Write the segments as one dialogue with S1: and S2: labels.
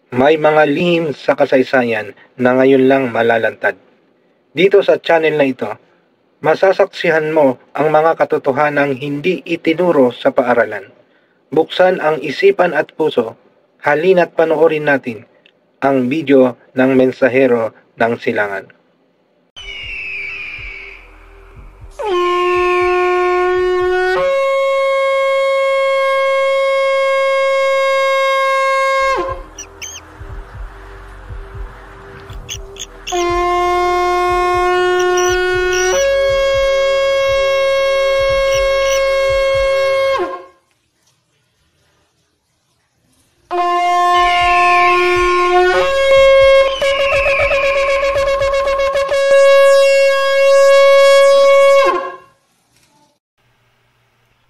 S1: May mga lihim sa kasaysayan na ngayon lang malalantad. Dito sa channel na ito, masasaksihan mo ang mga katotohanang hindi itinuro sa paaralan. Buksan ang isipan at puso, halina't panoorin natin ang video ng Mensahero ng Silangan.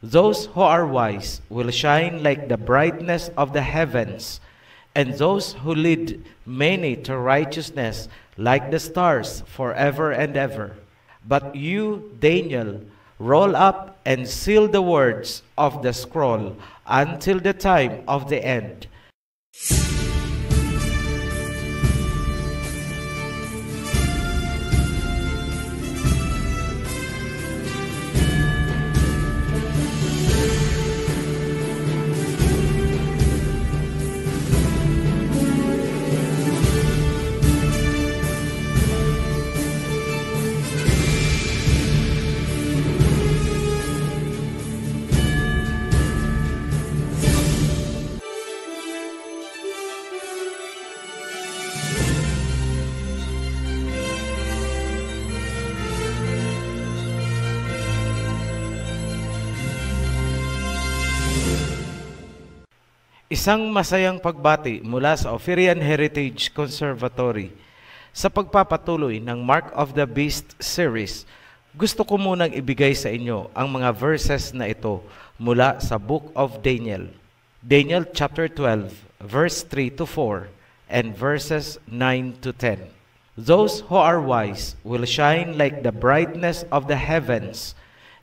S2: Those who are wise will shine like the brightness of the heavens, and those who lead many to righteousness like the stars forever and ever. But you, Daniel, roll up and seal the words of the scroll until the time of the end. Isang masayang pagbati mula sa Ophirian Heritage Conservatory. Sa pagpapatuloy ng Mark of the Beast series, gusto ko munang ibigay sa inyo ang mga verses na ito mula sa Book of Daniel. Daniel chapter 12, verse 3 to 4, and verses 9 to 10. Those who are wise will shine like the brightness of the heavens,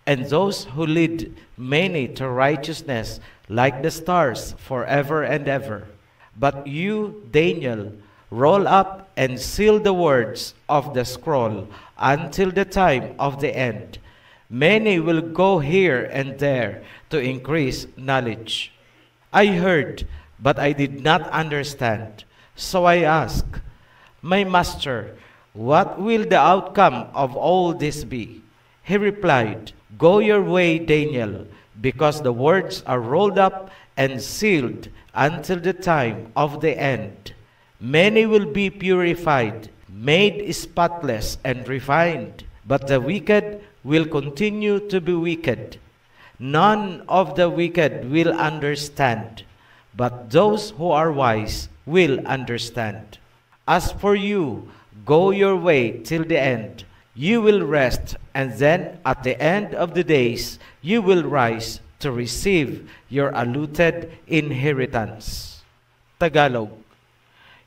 S2: and those who lead many to righteousness like the stars forever and ever. But you, Daniel, roll up and seal the words of the scroll until the time of the end. Many will go here and there to increase knowledge. I heard, but I did not understand. So I asked, my master, what will the outcome of all this be? He replied, go your way, Daniel, because the words are rolled up and sealed until the time of the end. Many will be purified, made spotless and refined, but the wicked will continue to be wicked. None of the wicked will understand, but those who are wise will understand. As for you, go your way till the end. You will rest, and then at the end of the days, you will rise to receive your allotted inheritance. Tagalog.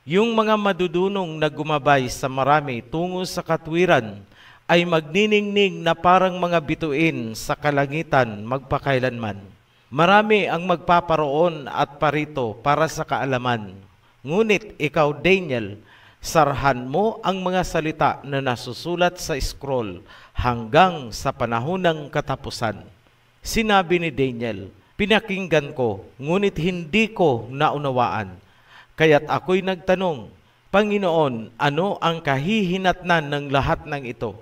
S2: Yung mga madudunong na gumabay sa marami tungo sa katwiran ay magniningning na parang mga bituin sa kalangitan magpakailanman. Marami ang magpaparoon at parito para sa kaalaman. Ngunit ikaw, Daniel, sarhan mo ang mga salita na nasusulat sa scroll hanggang sa panahon ng katapusan. Sinabi ni Daniel, pinakinggan ko, ngunit hindi ko naunawaan. Kaya't ako'y nagtanong, Panginoon, ano ang kahihinatnan ng lahat ng ito?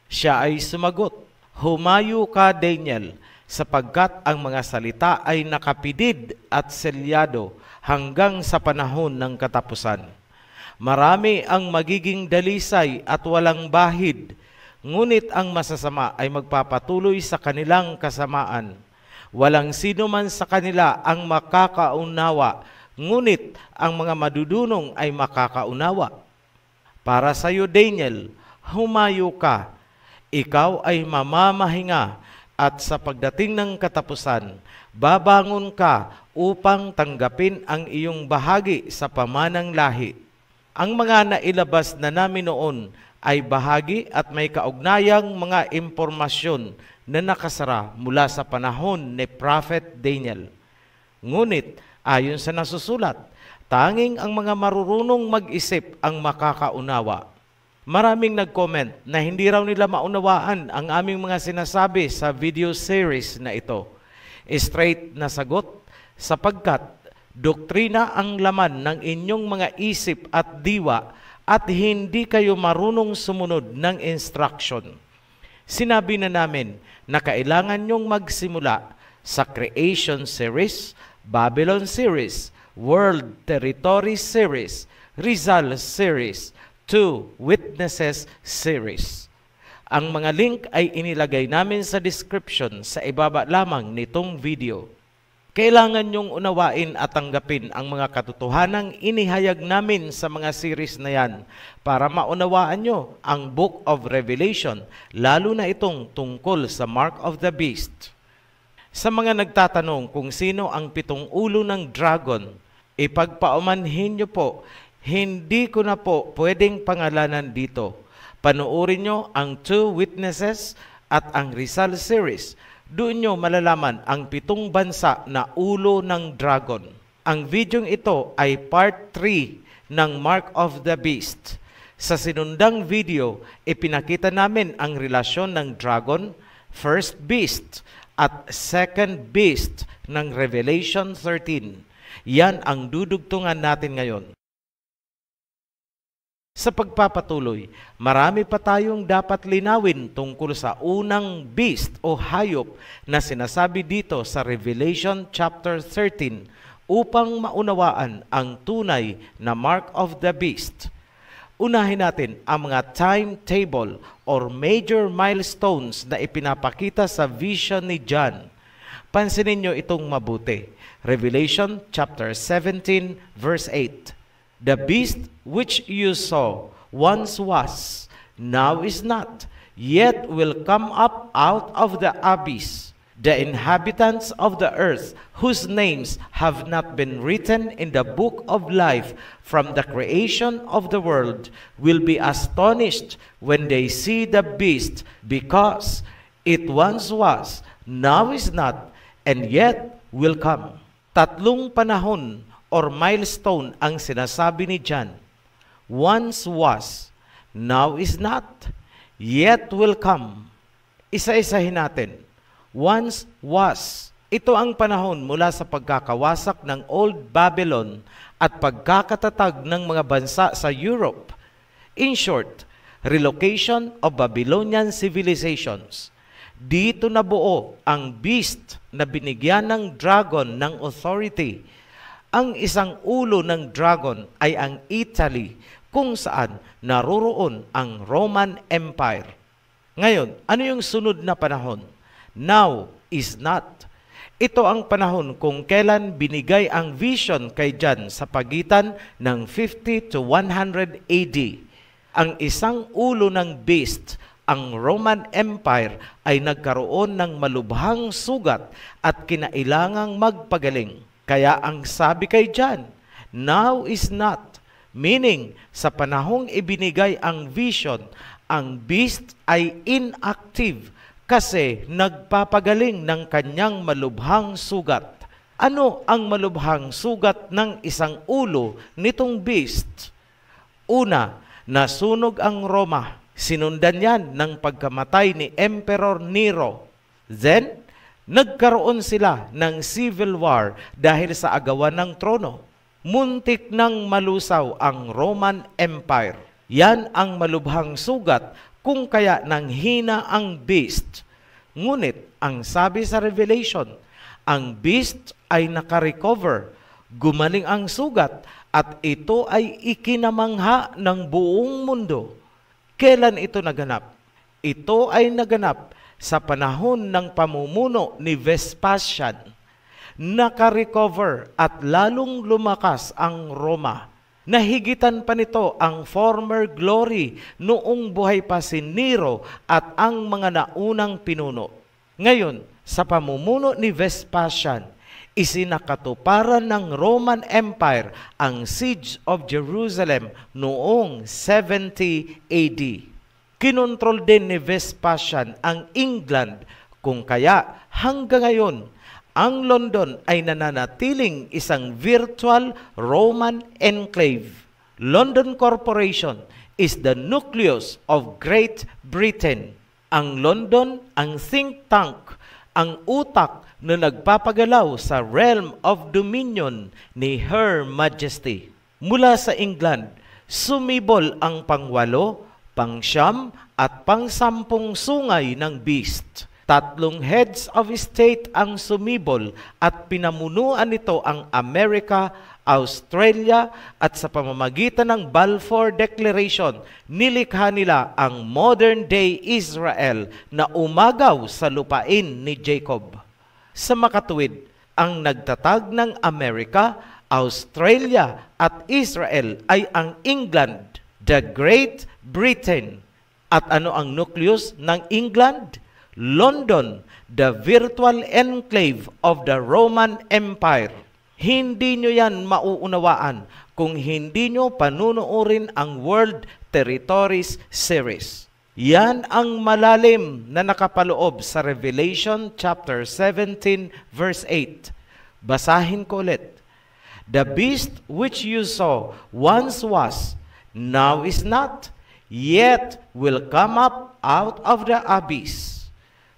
S2: Siya ay sumagot, humayo ka, Daniel, sapagkat ang mga salita ay nakapidid at selyado hanggang sa panahon ng katapusan. Marami ang magiging dalisay at walang bahid, ngunit ang masasama ay magpapatuloy sa kanilang kasamaan. Walang sino man sa kanila ang makakaunawa, ngunit ang mga madudunong ay makakaunawa. Para sa iyo, Daniel, humayo ka. Ikaw ay mamamahinga at sa pagdating ng katapusan, babangon ka upang tanggapin ang iyong bahagi sa pamanang lahi. Ang mga nailabas na namin noon ay bahagi at may kaugnayang mga impormasyon na nakasara mula sa panahon ni Prophet Daniel. Ngunit Ayon sa nasusulat, tanging ang mga marurunong mag-isip ang makakaunawa. Maraming nag-comment na hindi raw nila maunawaan ang aming mga sinasabi sa video series na ito. Straight na sagot, sapagkat doktrina ang laman ng inyong mga isip at diwa at hindi kayo marunong sumunod ng instruction. Sinabi na namin na kailangan nyong magsimula sa Creation Series, Babylon Series, World Territory Series, Rizal Series, 2 Witnesses Series. Ang mga link ay inilagay namin sa description sa ibaba lamang nitong video. Kailangan nyong unawain at tanggapin ang mga katotohanang inihayag namin sa mga series na yan para maunawaan nyo ang Book of Revelation, lalo na itong tungkol sa Mark of the Beast. Sa mga nagtatanong kung sino ang 7 ulo ng dragon, ipagpaumanhin nyo po, hindi ko na po pwedeng pangalanan dito. Panoorin nyo ang 2 Witnesses at ang Rizal Series. Doon nyo malalaman ang 7 bansa na ulo ng dragon. Ang videong ito ay part 3 ng Mark of the Beast. Sa sinundang video, ipinakita namin ang relasyon ng dragon, first beast, at second beast ng Revelation 13. Yan ang dudugtungan natin ngayon. Sa pagpapatuloy, marami pa tayong dapat linawin tungkol sa unang beast o hayop na sinasabi dito sa Revelation chapter 13 upang maunawaan ang tunay na Mark of the Beast. Unahin natin ang mga timetable or major milestones na ipinapakita sa vision ni John. Pansinin nyo itong mabuti. Revelation chapter 17 verse 8. The beast which you saw once was, now is not, yet will come up out of the abyss. The inhabitants of the earth, whose names have not been written in the book of life from the creation of the world, will be astonished when they see the beast, because it once was, now is not, and yet will come. 3 panahon or milestone ang sinasabi ni John. Once was, now is not, yet will come. Isa-isahin natin. Once was. Ito ang panahon mula sa pagkakawasak ng Old Babylon at pagkakatatag ng mga bansa sa Europe. In short, relocation of Babylonian civilizations. Dito nabuo ang beast na binigyan ng dragon ng authority. Ang isang ulo ng dragon ay ang Italy, kung saan naroroon ang Roman Empire. Ngayon, ano yung sunod na panahon? Now is not. Ito ang panahon kung kailan binigay ang vision kay John sa pagitan ng 50 to 100 AD. Ang isang ulo ng beast, ang Roman Empire, ay nagkaroon ng malubhang sugat at kinailangang magpagaling. Kaya ang sabi kay John, now is not, meaning sa panahong ibinigay ang vision, ang beast ay inactive kasi nagpapagaling ng kanyang malubhang sugat. Ano ang malubhang sugat ng isang ulo nitong beast? Una, nasunog ang Roma. Sinundan yan ng pagkamatay ni Emperor Nero. Then, nagkaroon sila ng civil war dahil sa agawan ng trono. Muntik nang malusaw ang Roman Empire. Yan ang malubhang sugat kung kaya nanghina ang beast. Ngunit, ang sabi sa Revelation, ang beast ay nakarecover, gumaling ang sugat, at ito ay ikinamangha ng buong mundo. Kailan ito naganap? Ito ay naganap sa panahon ng pamumuno ni Vespasian. Nakarecover at lalong lumakas ang Roma. Nahigitan pa nito ang former glory noong buhay pa si Nero at ang mga naunang pinuno. Ngayon, sa pamumuno ni Vespasian, isinakatuparan ng Roman Empire ang Siege of Jerusalem noong 70 AD. Kinontrol din ni Vespasian ang England, kung kaya hanggang ngayon ang London ay nananatiling isang virtual Roman enclave. London Corporation is the nucleus of Great Britain. Ang London, ang think tank, ang utak na nagpapagalaw sa realm of dominion ni Her Majesty. Mula sa England, sumibol ang pangwalo, pangsyam at pangsampung sungay ng beast. 3 heads of state ang sumibol at pinamunuan nito ang Amerika, Australia at sa pamamagitan ng Balfour Declaration, nilikha nila ang modern-day Israel na umagaw sa lupain ni Jacob. Sa makatuwid, ang nagtatag ng Amerika, Australia at Israel ay ang England, the Great Britain. At ano ang nucleus ng England? London, the virtual enclave of the Roman Empire. Hindi nyo yan mauunawaan kung hindi nyo panunuorin ang World Territories Series. Yan ang malalim na nakapaloob sa Revelation chapter 17 verse 8. Basahin ko ulit. The beast which you saw once was, now is not, yet will come up out of the abyss.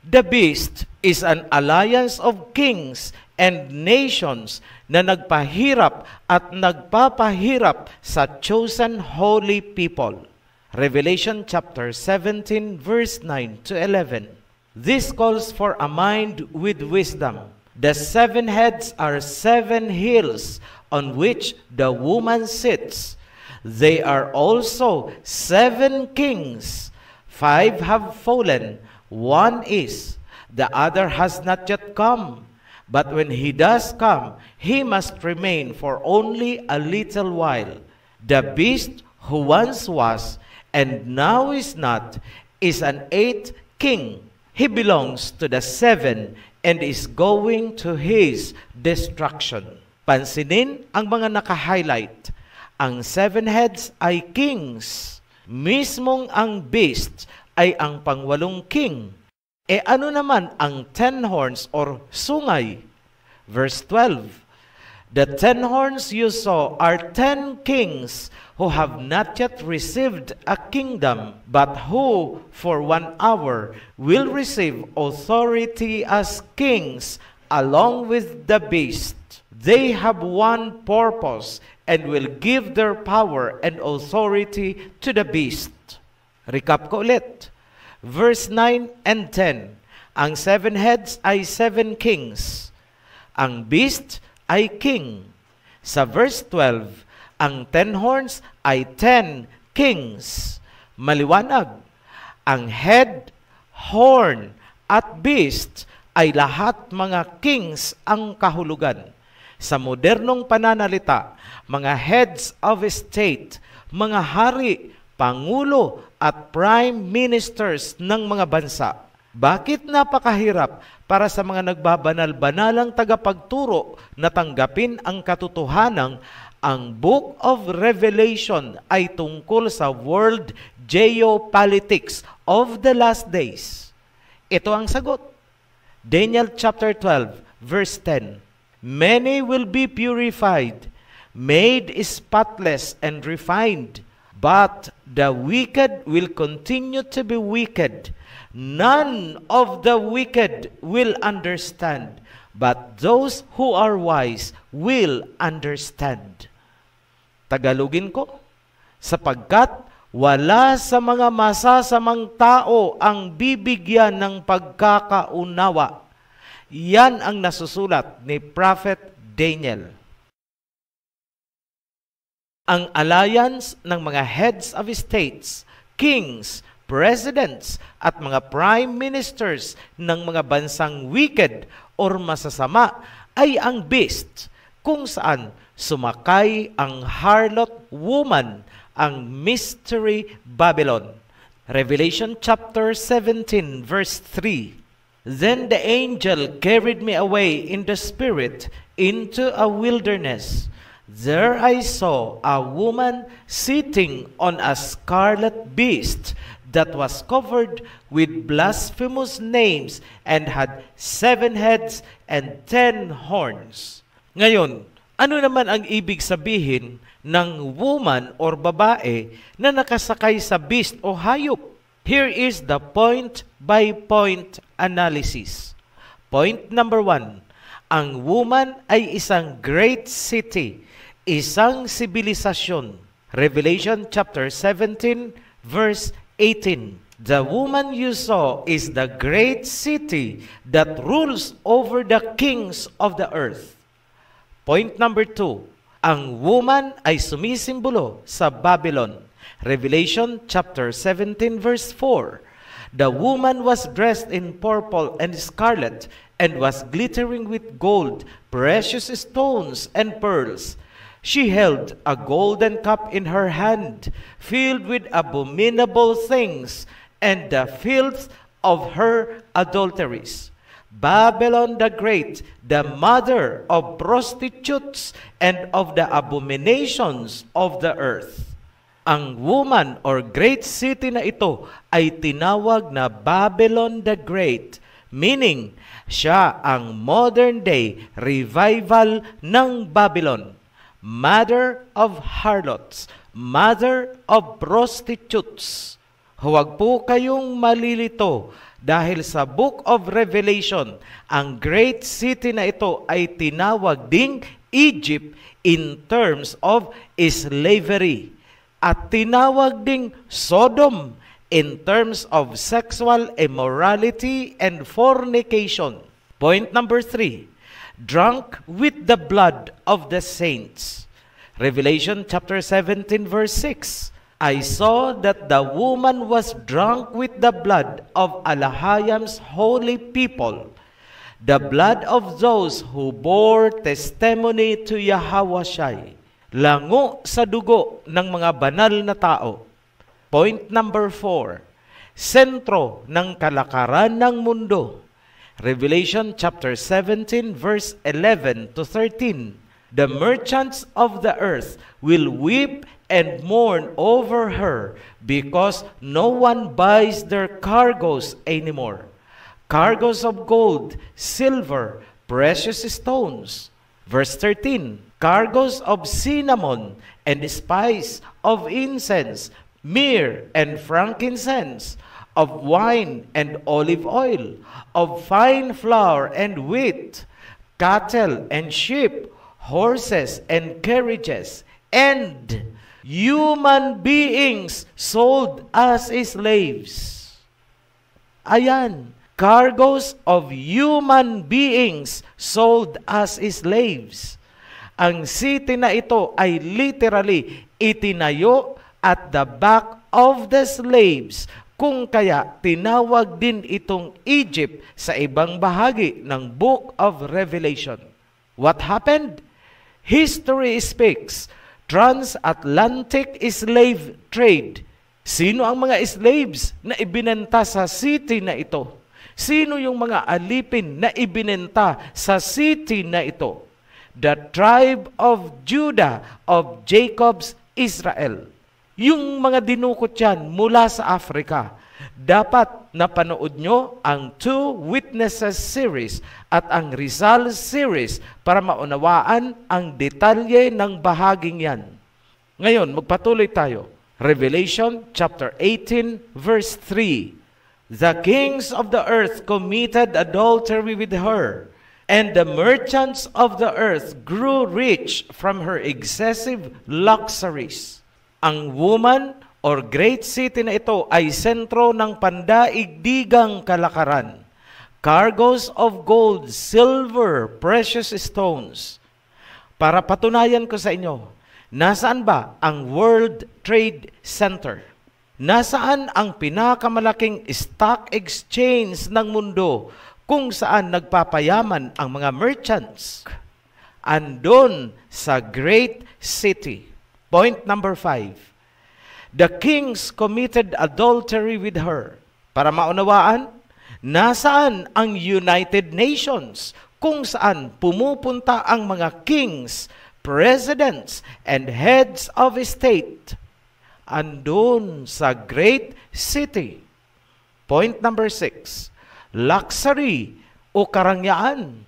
S2: The beast is an alliance of kings and nations na nagpahirap at nagpapahirap sa chosen holy people. Revelation chapter 17 verse 9 to 11. This calls for a mind with wisdom. The 7 heads are 7 hills on which the woman sits. They are also 7 kings. 5 have fallen. 1 is, the other has not yet come. But when he does come, he must remain for only a little while. The beast who once was and now is not is an 8th king. He belongs to the 7 and is going to his destruction. Pansinin ang mga naka-highlight. Ang 7 heads ay kings. Mismong ang beast ay ang pangwalong king. E ano naman ang 10 horns or sungay? Verse 12, the 10 horns you saw are 10 kings who have not yet received a kingdom, but who for 1 hour will receive authority as kings along with the beast. They have one purpose and will give their power and authority to the beast. Recap ko ulit. Verse 9 and 10. Ang 7 heads ay 7 kings. Ang beast ay king. Sa verse 12, ang 10 horns ay 10 kings. Maliwanag. Ang head, horn, at beast ay lahat mga kings ang kahulugan. Sa modernong pananalita, mga heads of state, mga hari, pangulo at prime ministers ng mga bansa. Bakit napakahirap para sa mga nagbabanal-banalang tagapagturo na tanggapin ang katotohanang ang Book of Revelation ay tungkol sa world geopolitics of the last days? Ito ang sagot. Daniel chapter 12 verse 10. Many will be purified, made spotless and refined. But the wicked will continue to be wicked. None of the wicked will understand, but those who are wise will understand. Tagalogin ko, sapagkat wala sa mga masasamang tao ang bibigyan ng pagkakaunawa. Yan ang nasusulat ni Prophet Daniel. Ang alliance ng mga heads of states, kings, presidents, at mga prime ministers ng mga bansang wicked or masasama ay ang beast, kung saan sumakay ang harlot woman, ang mystery Babylon. Revelation chapter 17 verse 3. Then the angel carried me away in the spirit into a wilderness. There I saw a woman sitting on a scarlet beast, that was covered with blasphemous names and had 7 heads and 10 horns. Ngayon, ano naman ang ibig sabihin ng woman or babae na nakasakay sa beast o hayop? Here is the point-by-point analysis. Point number 1, ang woman ay isang great city, isang sibilisasyon. Revelation chapter 17 verse 18. The woman you saw is the great city that rules over the kings of the earth. Point number 2, ang woman ay sumisimbolo sa Babylon. Revelation chapter 17 verse 4. The woman was dressed in purple and scarlet and was glittering with gold, precious stones, and pearls. She held a golden cup in her hand, filled with abominable things and the filth of her adulteries. Babylon the Great, the mother of prostitutes and of the abominations of the earth. Ang woman or great city na ito ay tinawag na Babylon the Great, meaning siya ang modern day revival ng Babylon. Mother of harlots, mother of prostitutes. Huwag po kayong malilito dahil sa Book of Revelation, ang great city na ito ay tinawag ding Egypt in terms of slavery at tinawag ding Sodom in terms of sexual immorality and fornication. Point number 3, drunk with the blood of the saints. Revelation chapter 17 verse 6. I saw that the woman was drunk with the blood of Alahaym's holy people, the blood of those who bore testimony to Yahawashai. Lango sa dugo ng mga banal na tao. Point number 4, sentro ng kalakaran ng mundo. Revelation chapter 17 verse 11 to 13. The merchants of the earth will weep and mourn over her because no one buys their cargoes anymore. Cargoes of gold, silver, precious stones. Verse 13. Cargoes of cinnamon and spice, of incense, myrrh and frankincense, of wine and olive oil, of fine flour and wheat, cattle and sheep, horses and carriages, and human beings sold as slaves. Ayan, cargoes of human beings sold as slaves. Ang city na ito ay literally itinayo at the back of the slaves, kung kaya tinawag din itong Egypt sa ibang bahagi ng Book of Revelation. What happened? History speaks. Transatlantic slave trade. Sino ang mga slaves na ibinenta sa city na ito? Sino yung mga alipin na ibinenta sa city na ito? The tribe of Judah of Jacob's Israel. Yung mga dinukot yan mula sa Africa. Dapat napanood nyo ang Two Witnesses series at ang Rizal series para maunawaan ang detalye ng bahaging yan. Ngayon, magpatuloy tayo. Revelation chapter 18 verse 3. The kings of the earth committed adultery with her, and the merchants of the earth grew rich from her excessive luxuries. Ang woman or great city na ito ay sentro ng pandaigdigang kalakaran. Cargoes of gold, silver, precious stones. Para patunayan ko sa inyo, nasaan ba ang World Trade Center? Nasaan ang pinakamalaking stock exchange ng mundo kung saan nagpapayaman ang mga merchants? Andun sa great city. Point number 5. The kings committed adultery with her. Para maunawaan, nasaan ang United Nations kung saan pumupunta ang mga kings, presidents, and heads of state? andun sa great city. Point number 6, luxury o karangyaan.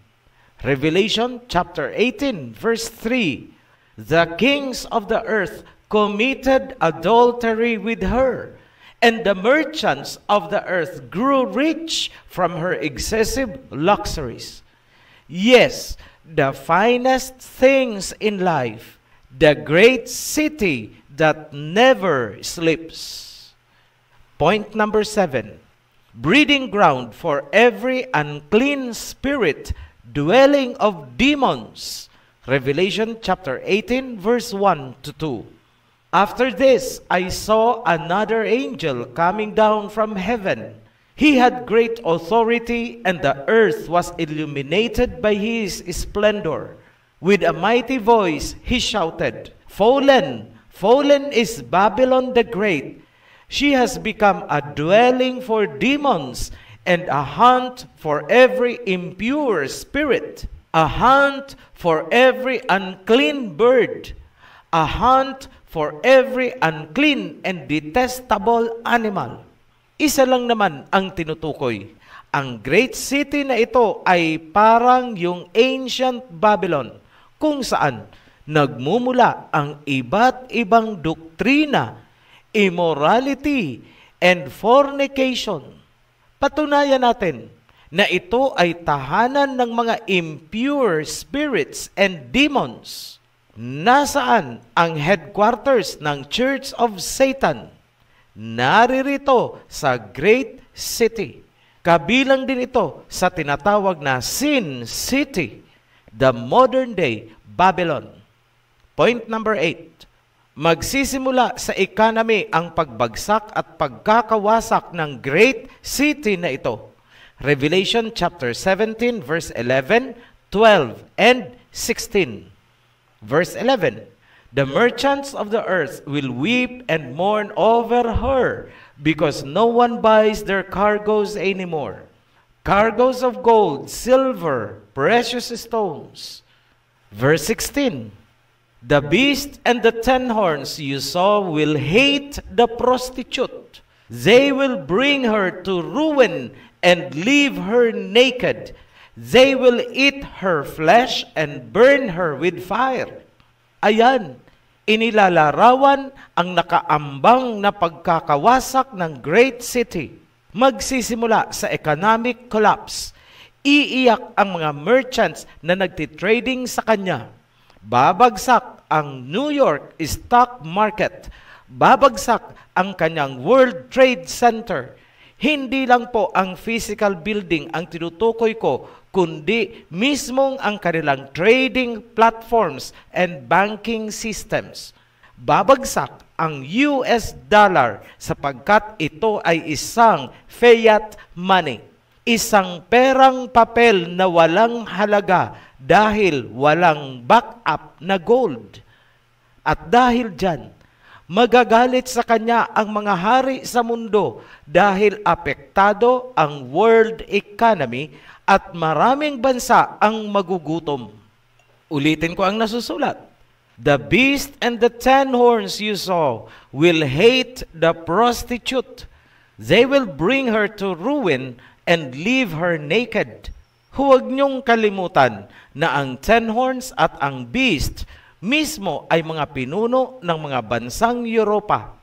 S2: Revelation chapter 18 verse 3, the kings of the earth committed adultery with her, and the merchants of the earth grew rich from her excessive luxuries. Yes, the finest things in life, the great city that never sleeps. Point number 7, breeding ground for every unclean spirit, dwelling of demons. Revelation chapter 18 verse 1 to 2. After this, I saw another angel coming down from heaven. He had great authority, and the earth was illuminated by his splendor. With a mighty voice, he shouted, "Fallen, fallen is Babylon the Great. She has become a dwelling for demons and a haunt for every impure spirit, a haunt for every unclean bird, a haunt for every unclean and detestable animal." Isa lang naman ang tinutukoy. Ang great city na ito ay parang yung ancient Babylon, kung saan nagmumula ang iba't ibang doktrina, immorality, and fornication. Patunayan natin na ito ay tahanan ng mga impure spirits and demons. Nasaan ang headquarters ng Church of Satan? Naririto sa great city. Kabilang din ito sa tinatawag na Sin City, the modern day Babylon. Point number 8. Magsisimula sa economy ang pagbagsak at pagkakawasak ng great city na ito. Revelation chapter 17 verse 11, 12, and 16. Verse 11, the merchants of the earth will weep and mourn over her, because no one buys their cargoes anymore. Cargoes of gold, silver, precious stones. Verse 16, the beast and the 10 horns you saw will hate the prostitute. They will bring her to ruin and leave her naked. They will eat her flesh and burn her with fire. Ayan, inilalarawan ang nakaambang na pagkakawasak ng great city. Magsisimula sa economic collapse. Iiyak ang mga merchants na nagtitrading sa kanya. Babagsak ang New York stock market. Babagsak ang kanyang World Trade Center. Hindi lang po ang physical building ang tinutukoy ko, kundi mismong ang kanilang trading platforms and banking systems. Babagsak ang US dollar sapagkat ito ay isang fiat money, isang perang papel na walang halaga dahil walang backup na gold. At dahil dyan, magagalit sa kanya ang mga hari sa mundo dahil apektado ang world economy at maraming bansa ang magugutom. Ulitin ko ang nasusulat. The beast and the 10 horns you saw will hate the prostitute. They will bring her to ruin and leave her naked. Huwag niyong kalimutan na ang 10 horns at ang beast mismo ay mga pinuno ng mga bansang Europa.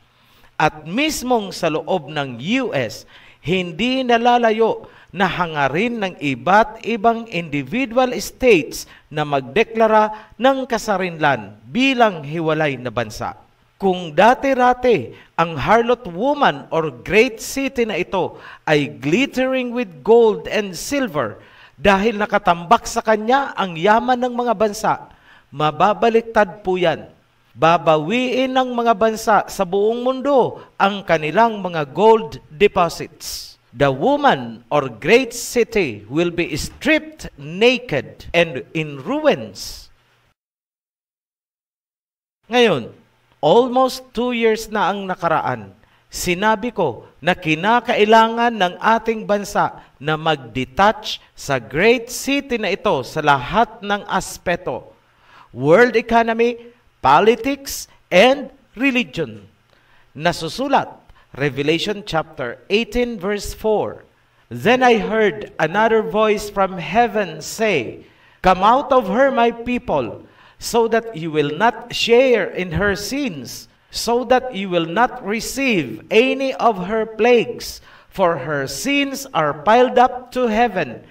S2: At mismong sa loob ng US, hindi nalalayo na hangarin ng iba't ibang individual states na magdeklara ng kasarinlan bilang hiwalay na bansa. Kung dati-rati ang harlot woman or great city na ito ay glittering with gold and silver dahil nakatambak sa kanya ang yaman ng mga bansa, mababaliktad po yan. Babawiin ng mga bansa sa buong mundo ang kanilang mga gold deposits. The woman or great city will be stripped naked and in ruins. Ngayon, almost 2 years na ang nakaraan. Sinabi ko na kinakailangan ng ating bansa na mag-detach sa great city na ito sa lahat ng aspeto. World economy, politics, and religion. nasusulat. Revelation chapter 18 verse 4. Then I heard another voice from heaven say, "Come out of her, my people, so that you will not share in her sins, so that you will not receive any of her plagues, for her sins are piled up to heaven,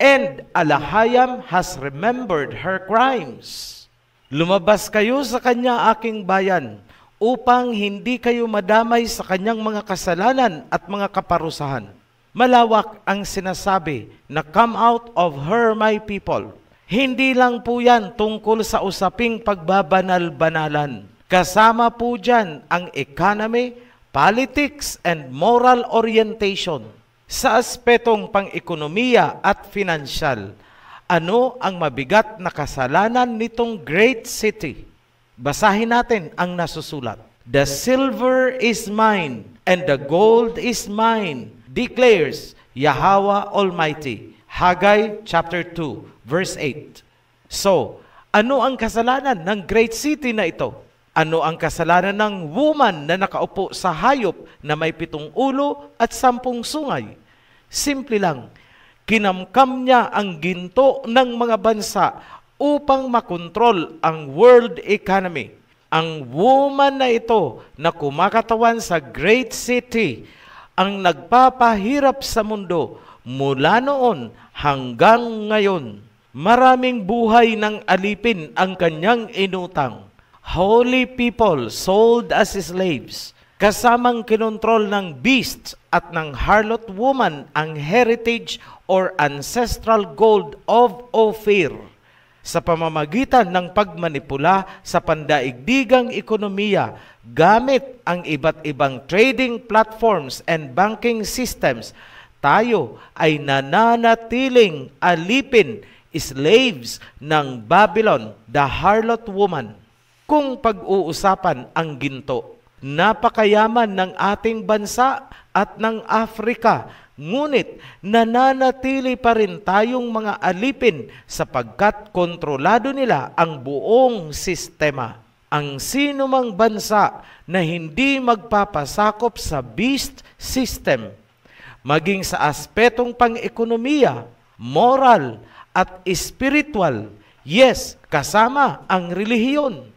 S2: and Alahayam has remembered her crimes." Lumabas kayo sa kanya, aking bayan, upang hindi kayo madamay sa kanyang mga kasalanan at mga kaparusahan. Malawak ang sinasabi na come out of her, my people. Hindi lang po yan tungkol sa usaping pagbabanal-banalan. Kasama po dyan ang economy, politics, and moral orientation. Sa aspetong pang-ekonomiya at finansyal, ano ang mabigat na kasalanan nitong great city? Basahin natin ang nasusulat. "The silver is mine, and the gold is mine, declares Yahweh Almighty." Haggai chapter 2, verse 8. So, ano ang kasalanan ng great city na ito? Ano ang kasalanan ng woman na nakaupo sa hayop na may 7 ulo at 10 sungay? Simple lang, kinamkam niya ang ginto ng mga bansa upang makontrol ang world economy. Ang woman na ito na kumakatawan sa great city ang nagpapahirap sa mundo mula noon hanggang ngayon. Maraming buhay ng alipin ang kanyang inutang. Holy people sold as slaves, kasamang kinontrol ng beast at ng harlot woman ang heritage or ancestral gold of Ophir. Sa pamamagitan ng pagmanipula sa pandaigdigang ekonomiya gamit ang iba't ibang trading platforms and banking systems, tayo ay nananatiling alipin, slaves ng Babylon, the harlot woman. Kung pag-uusapan ang ginto, napakayaman ng ating bansa at ng Afrika, ngunit nananatili pa rin tayong mga alipin sapagkat kontrolado nila ang buong sistema. Ang sinumang bansa na hindi magpapasakop sa beast system, maging sa aspetong pang-ekonomiya, moral at spiritual, yes, kasama ang relihiyon,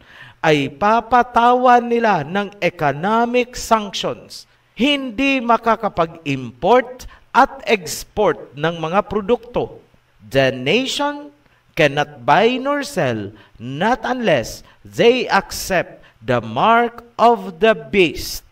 S2: ay papatawan nila ng economic sanctions. Hindi makakapag-import at export ng mga produkto. The nation cannot buy nor sell not unless they accept the mark of the beast.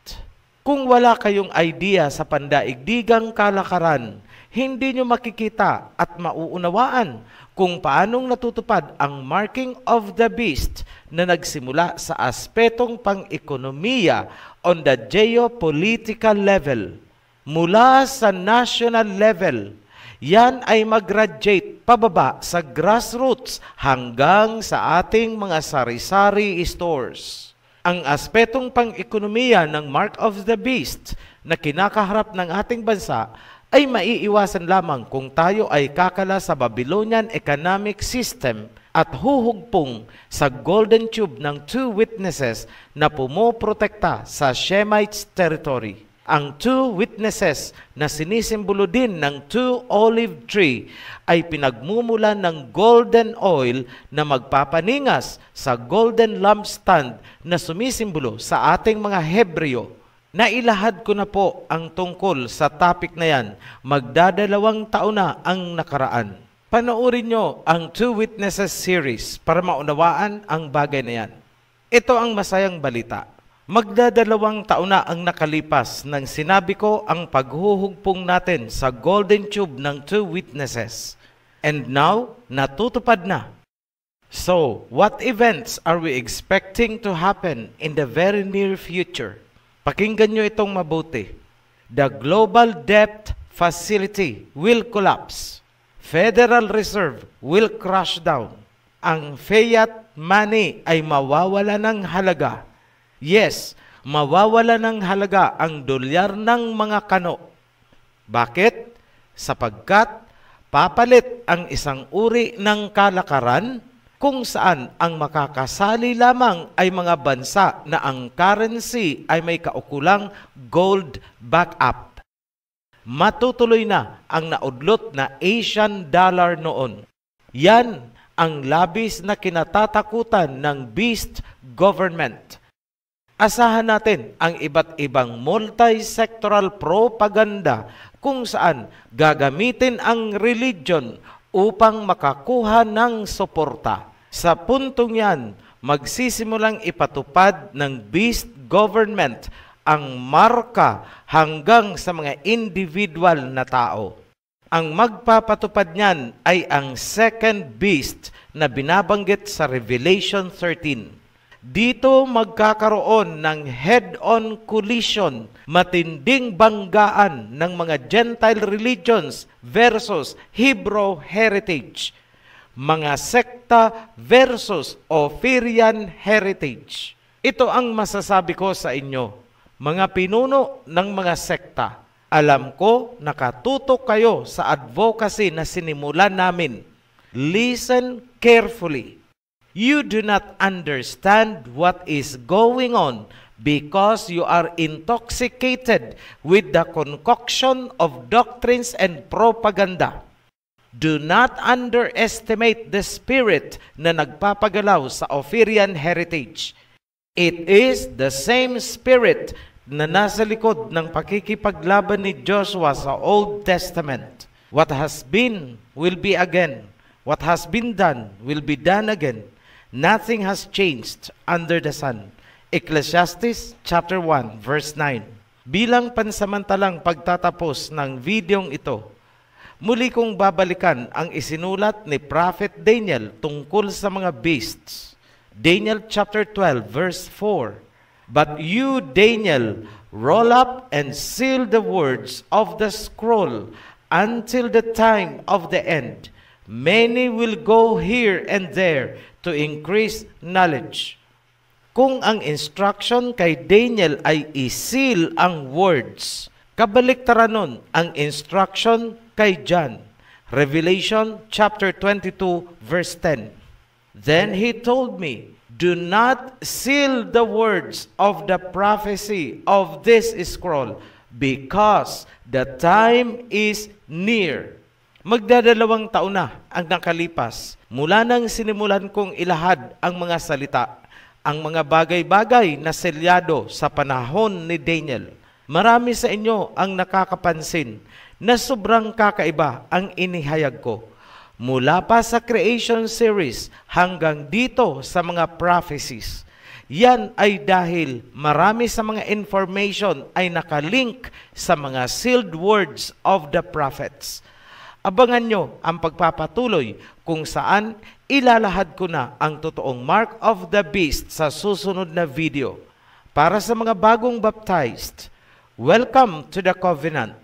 S2: Kung wala kayong idea sa pandaigdigang kalakaran, hindi nyo makikita at mauunawaan kung paanong natutupad ang marking of the beast na nagsimula sa aspetong pang-ekonomiya on the geopolitical level. Mula sa national level, yan ay mag-graduate pababa sa grassroots hanggang sa ating mga sari-sari stores. Ang aspetong pang-ekonomiya ng Mark of the Beast na kinakaharap ng ating bansa ay maiiwasan lamang kung tayo ay kakala sa Babylonian economic system at huhugpong sa golden tube ng 2 witnesses na pumoprotekta sa Shemites territory. Ang 2 witnesses na sinisimbolo din ng 2 olive tree ay pinagmumulan ng golden oil na magpapaningas sa golden lampstand na sumisimbolo sa ating mga Hebreo. Nailahad ko na po ang tungkol sa topic na yan. Magdadalawang taon na ang nakaraan. Panoorin nyo ang 2 Witnesses series para maunawaan ang bagay na yan. Ito ang masayang balita. Magdadalawang taon na ang nakalipas nang sinabi ko ang paghuhugpong natin sa golden tube ng 2 witnesses. And now, natutupad na. So, what events are we expecting to happen in the very near future? Pakinggan nyo itong mabuti. The global debt facility will collapse. Federal Reserve will crash down. Ang fiat money ay mawawala ng halaga. Yes, mawawala ng halaga ang dolyar ng mga kano. Bakit? Sapagkat papalit ang isang uri ng kalakaran kung saan ang makakasali lamang ay mga bansa na ang currency ay may kaukulang gold backup. Matutuloy na ang naudlot na Asian dollar noon. Yan ang labis na kinatatakutan ng beast government. Asahan natin ang iba't ibang multi-sectoral propaganda kung saan gagamitin ang religion upang makakuha ng suporta. Sa puntong yan, magsisimulang ipatupad ng beast government ang marka hanggang sa mga individual na tao. Ang magpapatupad niyan ay ang second beast na binabanggit sa Revelation 13. Dito magkakaroon ng head-on collision, matinding banggaan ng mga Gentile religions versus Hebrew heritage, mga sekta versus Ophirian heritage. Ito ang masasabi ko sa inyo, mga pinuno ng mga sekta. Alam ko, nakatutok kayo sa advocacy na sinimulan namin. Listen carefully. You do not understand what is going on because you are intoxicated with the concoction of doctrines and propaganda. Do not underestimate the spirit na nagpapagalaw sa Ophirian heritage. It is the same spirit na nasa likod ng pakikipaglaban ni Joshua sa Old Testament. What has been will be again. What has been done will be done again. Nothing has changed under the sun. Ecclesiastes chapter 1 verse 9. Bilang pansamantalang pagtatapos ng videong ito, muli kong babalikan ang isinulat ni Prophet Daniel tungkol sa mga beasts. Daniel chapter 12 verse 4. But you, Daniel, roll up and seal the words of the scroll until the time of the end. Many will go here and there to increase knowledge. Kung ang instruction kay Daniel ay i-seal ang words, kabaliktaran nun ang instruction kay John. Revelation chapter 22 verse 10. Then he told me, do not seal the words of the prophecy of this scroll, because the time is near. Magdadalawang taon na ang nakalipas mula nang sinimulan kong ilahad ang mga salita, ang mga bagay-bagay na selyado sa panahon ni Daniel. Marami sa inyo ang nakakapansin na sobrang kakaiba ang inihayag ko. Mula pa sa creation series hanggang dito sa mga prophecies. Yan ay dahil marami sa mga information ay nakalink sa mga sealed words of the prophets. Abangan nyo ang pagpapatuloy kung saan ilalahad ko na ang totoong mark of the beast sa susunod na video. Para sa mga bagong baptized, welcome to the covenant.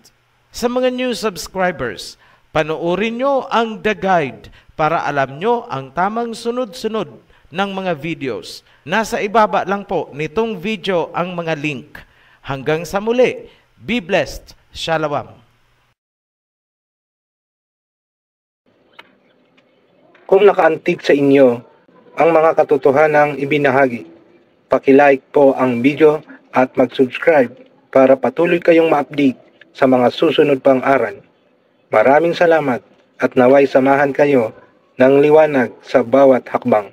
S2: Sa mga new subscribers, panoorin nyo ang The Guide para alam nyo ang tamang sunod-sunod ng mga videos. Nasa ibaba lang po nitong video ang mga link. Hanggang sa muli, be blessed. Shalom.
S1: Kung nakaantig sa inyo ang mga katotohanang ibinahagi, paki-like po ang video at mag-subscribe para patuloy kayong ma-update sa mga susunod pang aral. Maraming salamat at naway samahan kayo ng liwanag sa bawat hakbang.